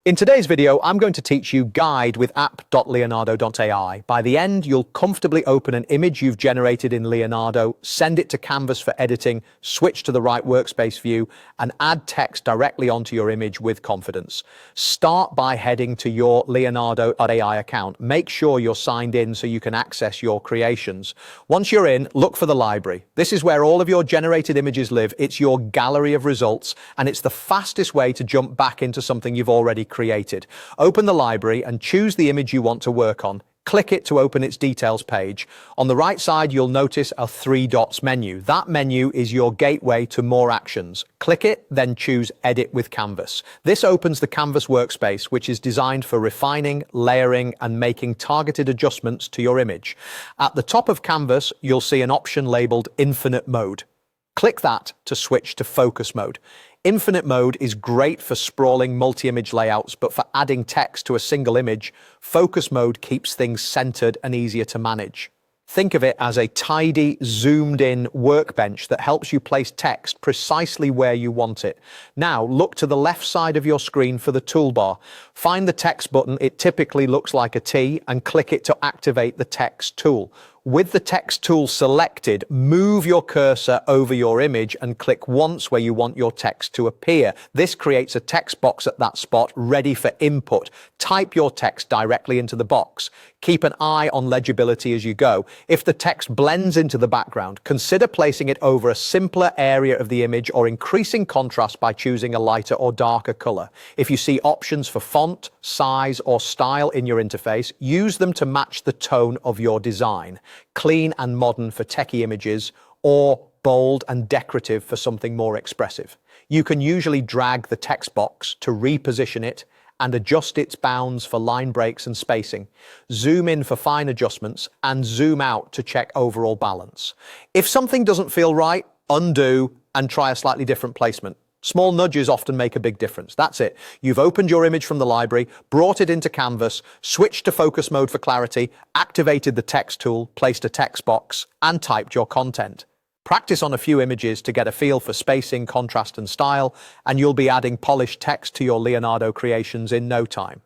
In today's video, I'm going to teach you Guide with app.leonardo.ai. By the end, you'll comfortably open an image you've generated in Leonardo, send it to Canvas for editing, switch to the right workspace view, and add text directly onto your image with confidence. Start by heading to your Leonardo.ai account. Make sure you're signed in so you can access your creations. Once you're in, look for the library. This is where all of your generated images live. It's your gallery of results, and it's the fastest way to jump back into something you've already created. Open the library and choose the image you want to work on. Click it to open its details page. On the right side, you'll notice a 3 dots menu. That menu is your gateway to more actions. Click it, then choose Edit with Canvas. This opens the Canvas workspace, which is designed for refining, layering, and making targeted adjustments to your image. At the top of Canvas, you'll see an option labeled Infinite Mode. Click that to switch to Focus Mode. Infinite Mode is great for sprawling multi-image layouts, but for adding text to a single image, Focus Mode keeps things centered and easier to manage. Think of it as a tidy, zoomed-in workbench that helps you place text precisely where you want it. Now, look to the left side of your screen for the toolbar. Find the text button, it typically looks like a T, and click it to activate the text tool. With the text tool selected, move your cursor over your image and click once where you want your text to appear. This creates a text box at that spot ready for input. Type your text directly into the box. Keep an eye on legibility as you go. If the text blends into the background, consider placing it over a simpler area of the image or increasing contrast by choosing a lighter or darker color. If you see options for font, size, or style in your interface, use them to match the tone of your design. Clean and modern for techie images, or bold and decorative for something more expressive. You can usually drag the text box to reposition it and adjust its bounds for line breaks and spacing. Zoom in for fine adjustments and zoom out to check overall balance. If something doesn't feel right, undo and try a slightly different placement. Small nudges often make a big difference. That's it. You've opened your image from the library, brought it into Canvas, switched to focus mode for clarity, activated the text tool, placed a text box, and typed your content. Practice on a few images to get a feel for spacing, contrast, and style, and you'll be adding polished text to your Leonardo creations in no time.